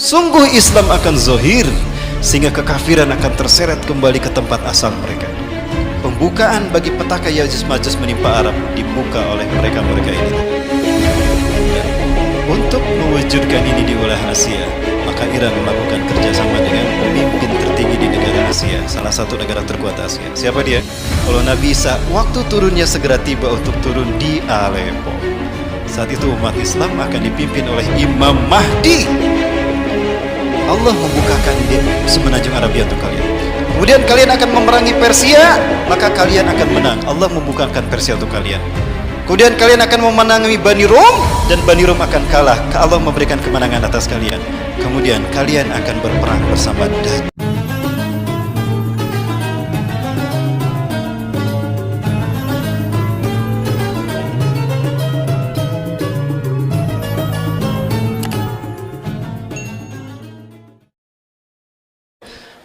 Sungguh Islam akan zohir, sehingga kekafiran akan terseret kembali ke tempat asal mereka. Pembukaan bagi petaka Ya'juj Ma'juj menimpa Arab dibuka oleh mereka-mereka ini. Untuk mewujudkan ini di wilayah Asia, maka Iran melakukan kerjasama dengan pemimpin tertinggi di negara Asia, salah satu negara terkuat Asia. Siapa dia? Kalau Nabi Isa, waktu turunnya segera tiba untuk turun di Aleppo. Saat itu umat Islam akan dipimpin oleh Imam Mahdi. Allah membukakan di semenanjung Arabia untuk kalian. Kemudian kalian akan memerangi Persia, maka kalian akan menang. Allah membukakan Persia untuk kalian. Kemudian kalian akan memenangi Bani Rom, dan Bani Rom akan kalah. Allah memberikan kemenangan atas kalian. Kemudian kalian akan berperang bersama Dajjal.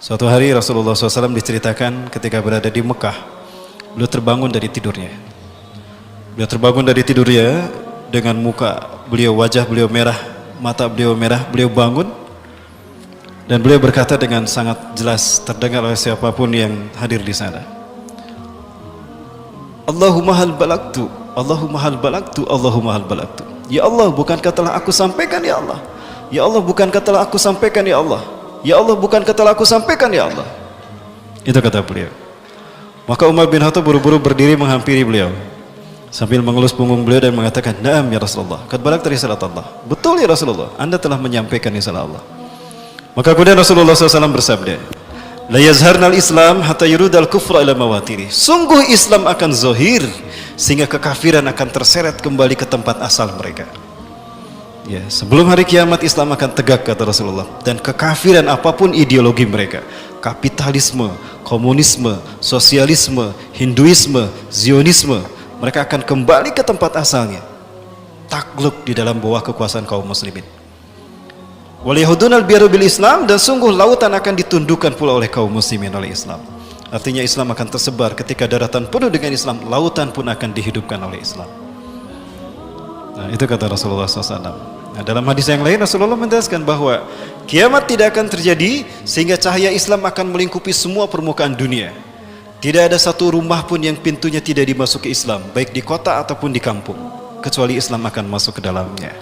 Suatu hari Rasulullah SAW diceritakan ketika berada di Mekah, beliau terbangun dari tidurnya. Beliau terbangun dari tidurnya dengan muka beliau, wajah beliau merah, mata beliau merah. Beliau bangun dan beliau berkata dengan sangat jelas, terdengar oleh siapapun yang hadir di sana, Allahumma hal balagtu, Allahumma hal balagtu, Allahumma hal balagtu. Ya Allah, bukankah telah aku sampaikan ya Allah? Ya Allah, bukankah telah aku sampaikan ya Allah? Ya Allah, bukankah telah aku sampaikan ya Allah? Itu kata beliau. Maka Umar bin Khattab buru-buru berdiri menghampiri beliau sambil mengelus punggung beliau dan mengatakan, "Na'am ya Rasulullah, qad balagta risalat Allah." Betul ya Rasulullah, Anda telah menyampaikan risalah Allah. Maka kemudian Rasulullah SAW bersabda, "La yazharnal Islam hatta yurudal kufra ila mawatiri." Sungguh Islam akan zohir, sehingga kekafiran akan terseret kembali ke tempat asal mereka. Ya, sebelum hari kiamat Islam akan tegak, kata Rasulullah, dan kekafiran apapun ideologi mereka, kapitalisme, komunisme, sosialisme, Hinduisme, Zionisme, mereka akan kembali ke tempat asalnya, takluk di dalam bawah kekuasaan kaum muslimin. Wal yahudunal biaru bil Islam, dan sungguh lautan akan ditundukkan pula oleh kaum muslimin oleh Islam. Artinya Islam akan tersebar, ketika daratan penuh dengan Islam, lautan pun akan dihidupkan oleh Islam. Nah, itu kata Rasulullah SAW. Nah, dalam hadis yang lain Rasulullah menjelaskan bahwa kiamat tidak akan terjadi sehingga cahaya Islam akan melingkupi semua permukaan dunia. Tidak ada satu rumah pun yang pintunya tidak dimasuki Islam, baik di kota ataupun di kampung, kecuali Islam akan masuk ke dalamnya.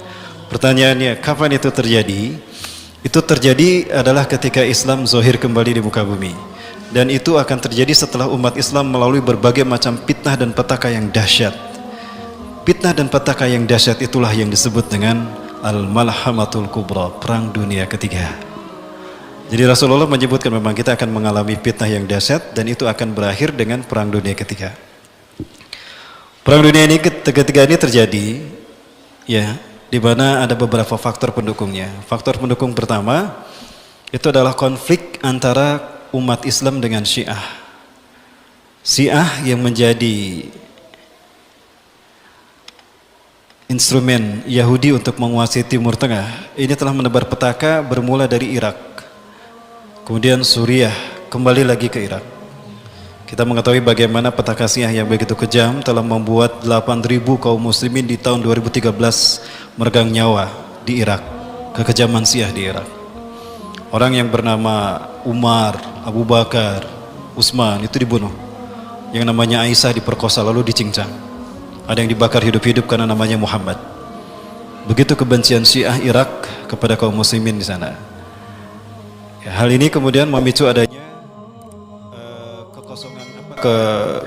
Pertanyaannya, kapan itu terjadi? Itu terjadi adalah ketika Islam zohir kembali di muka bumi. Dan itu akan terjadi setelah umat Islam melalui berbagai macam fitnah dan petaka yang dahsyat. Fitnah dan petaka yang dahsyat itulah yang disebut dengan Al-Malhamatul Kubra, perang dunia ketiga. Jadi Rasulullah menyebutkan memang kita akan mengalami fitnah yang dahsyat, dan itu akan berakhir dengan perang dunia ketiga. Perang dunia ini ketiga ini terjadi, ya, di mana ada beberapa faktor pendukungnya. Faktor pendukung pertama itu adalah konflik antara umat Islam dengan Syiah. Syiah yang menjadi instrumen Yahudi untuk menguasai Timur Tengah ini telah menebar petaka bermula dari Irak, kemudian Suriah, kembali lagi ke Irak. Kita mengetahui bagaimana petaka Syiah yang begitu kejam telah membuat 8.000 kaum muslimin di tahun 2013 meregang nyawa di Irak. Kekejaman Syiah di Irak. Orang yang bernama Umar, Abu Bakar, Utsman itu dibunuh. Yang namanya Aisyah diperkosa lalu dicincang. Ada yang dibakar hidup-hidup karena namanya Muhammad. Begitu kebencian Syiah Irak kepada kaum muslimin di sana. Ya, hal ini kemudian memicu adanya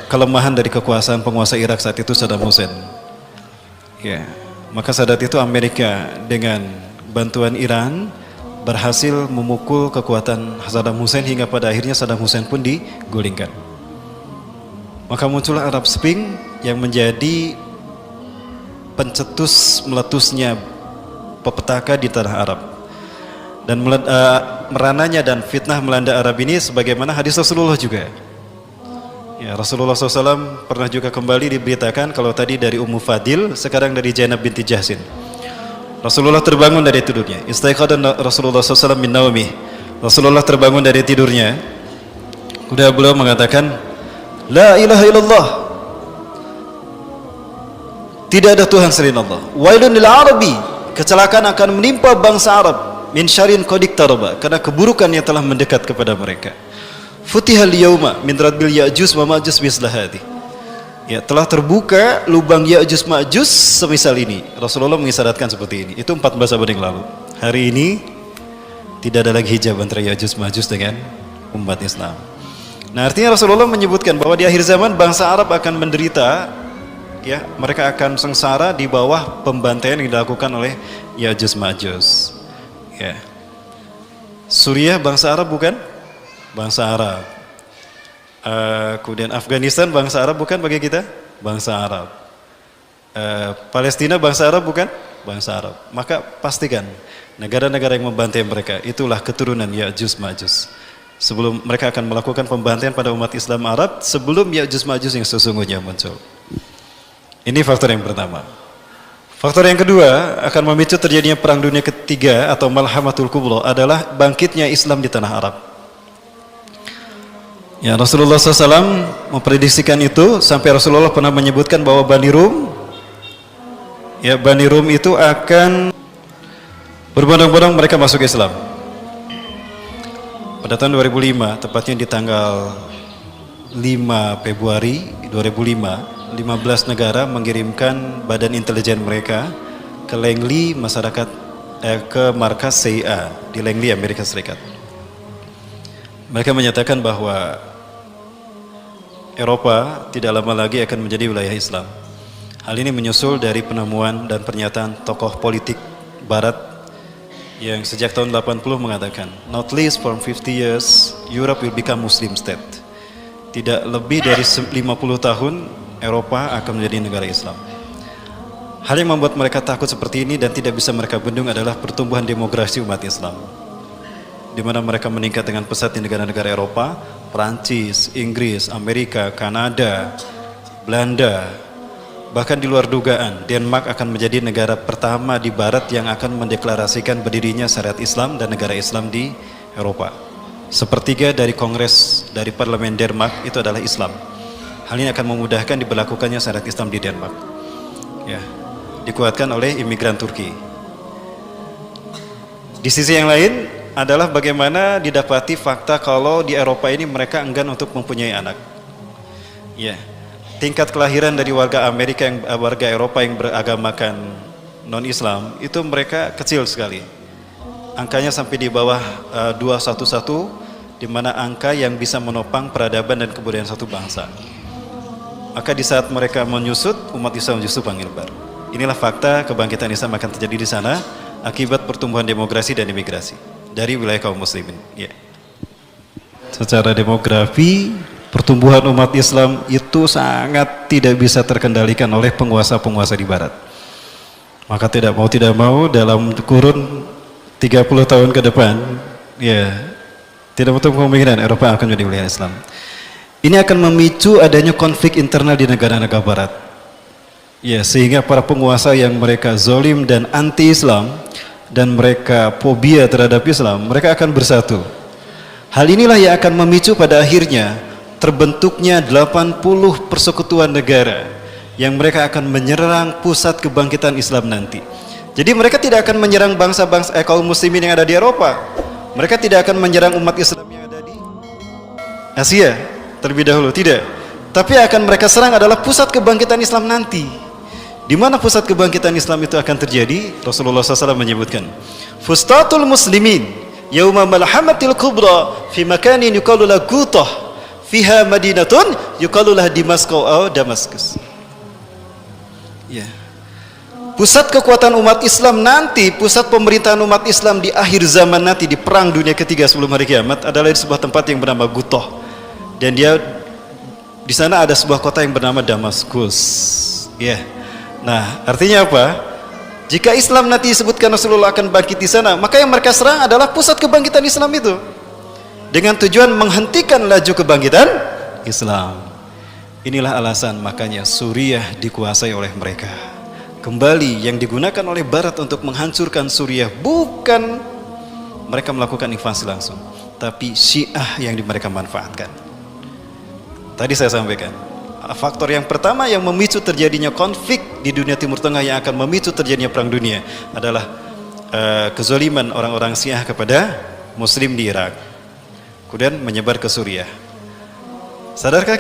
kelemahan dari kekuasaan penguasa Irak saat itu, Saddam Hussein. Ya, maka saat itu Amerika dengan bantuan Iran berhasil memukul kekuatan Saddam Hussein hingga pada akhirnya Saddam Hussein pun digulingkan. Maka muncullah Arab Spring yang menjadi pencetus meletusnya petaka di tanah Arab. Dan merananya dan fitnah melanda Arab ini sebagaimana hadis Rasulullah juga. Ya, Rasulullah SAW pernah juga kembali diberitakan, kalau tadi dari Ummu Fadil, sekarang dari Zainab binti Jahsin. Rasulullah terbangun dari tidurnya. Istaiqadha Rasulullah SAW min naumih. Rasulullah terbangun dari tidurnya. Kemudian beliau mengatakan, La ilaha illallah, tidak ada Tuhan selain Allah. Wailun lil Arabi, kecelakaan akan menimpa bangsa Arab. min syarrin qad iqtaraba, karena keburukan yang telah mendekat kepada mereka. Futihal yauma min radbil ya'juj wa ma'juj mislah hadhi. Ya, telah terbuka lubang Ya'juj Ma'juj semisal ini. Rasulullah mengisyaratkan seperti ini. Itu 14 abad yang lalu. Hari ini tidak ada lagi hijab antara Ya'juj Ma'juj dengan umat Islam. Nah, artinya Rasulullah menyebutkan bahwa di akhir zaman bangsa Arab akan menderita, ya, mereka akan sengsara di bawah pembantaian yang dilakukan oleh Ya'juj Ma'juj. Ya. Suriah bangsa Arab bukan? Bangsa Arab. Kemudian Afghanistan bangsa Arab bukan bagi kita? Bangsa Arab. Palestina bangsa Arab bukan? Bangsa Arab. Maka pastikan negara-negara yang membantai mereka itulah keturunan Ya'juj Ma'juj. Sebelum mereka akan melakukan pembantaian pada umat Islam Arab sebelum Ya'juj Ma'juj yang sesungguhnya muncul. Ini faktor yang pertama. Faktor yang kedua akan memicu terjadinya perang dunia ketiga atau Malhamatul Kubra adalah bangkitnya Islam di tanah Arab. Ya, Rasulullah SAW memprediksikan itu sampai Rasulullah pernah menyebutkan bahwa Bani Rum, ya, Bani Rum itu akan berbondong-bondong mereka masuk Islam. Pada tahun 2005, tepatnya di tanggal 5 Februari 2005, 15 negara mengirimkan badan intelijen mereka ke Langley ke markas CIA di Langley, Amerika Serikat. Mereka menyatakan bahwa Eropa tidak lama lagi akan menjadi wilayah Islam. Hal ini menyusul dari penemuan dan pernyataan tokoh politik Barat yang sejak tahun 80 mengatakan, not least for 50 years, Europe will become Muslim state. Tidak lebih dari 50 tahun, Eropa akan menjadi negara Islam. Hal yang membuat mereka takut seperti ini dan tidak bisa mereka bendung adalah pertumbuhan demografi umat Islam, di mana mereka meningkat dengan pesat di negara-negara Eropa, Prancis, Inggris, Amerika, Kanada, Belanda, bahkan di luar dugaan, Denmark akan menjadi negara pertama di Barat yang akan mendeklarasikan berdirinya syariat Islam dan negara Islam di Eropa. Sepertiga dari Kongres dari Parlemen Denmark itu adalah Islam. Hal ini akan memudahkan diberlakukannya syariat Islam di Denmark. Ya, dikuatkan oleh imigran Turki. Di sisi yang lain adalah bagaimana didapati fakta kalau di Eropa ini mereka enggan untuk mempunyai anak. Ya, tingkat kelahiran dari warga warga Eropa yang beragamakan non-Islam itu mereka kecil sekali. Angkanya sampai di bawah 211, di mana angka yang bisa menopang peradaban dan kebudayaan satu bangsa. Maka di saat mereka menyusut, umat Islam justru panggil baru. Inilah fakta kebangkitan Islam akan terjadi di sana akibat pertumbuhan demografi dan imigrasi dari wilayah kaum muslimin. Ya. Secara demografi, pertumbuhan umat Islam itu sangat tidak bisa terkendalikan oleh penguasa-penguasa di Barat. Maka tidak mau dalam kurun 30 tahun ke depan, ya, tidak betul kemungkinan Eropa akan menjadi wilayah Islam. Ini akan memicu adanya konflik internal di negara-negara Barat. Ya, sehingga para penguasa yang mereka zalim dan anti-Islam dan mereka fobia terhadap Islam, mereka akan bersatu. Hal inilah yang akan memicu pada akhirnya terbentuknya 80 persekutuan negara yang mereka akan menyerang pusat kebangkitan Islam nanti. Jadi mereka tidak akan menyerang bangsa-bangsa kaum muslimin yang ada di Eropa. Mereka tidak akan menyerang umat Islam yang ada di Asia terlebih dahulu, tidak. Tapi akan mereka serang adalah pusat kebangkitan Islam nanti. Di mana pusat kebangkitan Islam itu akan terjadi? Rasulullah SAW menyebutkan, fustatul muslimin yauma malhamatil kubra fi makanin yuqalu lahu Gutah fiha madinatun yuqalu laha Damaskus atau Damaskus. Ya. Pusat kekuatan umat Islam nanti, pusat pemerintahan umat Islam di akhir zaman nanti, di perang dunia ketiga sebelum hari kiamat, adalah di sebuah tempat yang bernama Gutah. Dan di sana ada sebuah kota yang bernama Damaskus. Ya. Nah, artinya apa? Jika Islam nanti disebutkan Rasulullah akan bangkit di sana, maka yang mereka serang adalah pusat kebangkitan Islam itu, dengan tujuan menghentikan laju kebangkitan Islam. Inilah alasan makanya Suriah dikuasai oleh mereka. Kembali yang digunakan oleh Barat untuk menghancurkan Suriah bukan mereka melakukan invasi langsung, tapi Syiah yang mereka manfaatkan. Tadi saya sampaikan, faktor yang pertama yang memicu terjadinya konflik di dunia Timur Tengah yang akan memicu terjadinya perang dunia adalah kezaliman orang-orang Syiah kepada Muslim di Irak, kemudian menyebar ke Suriah. Sadarkah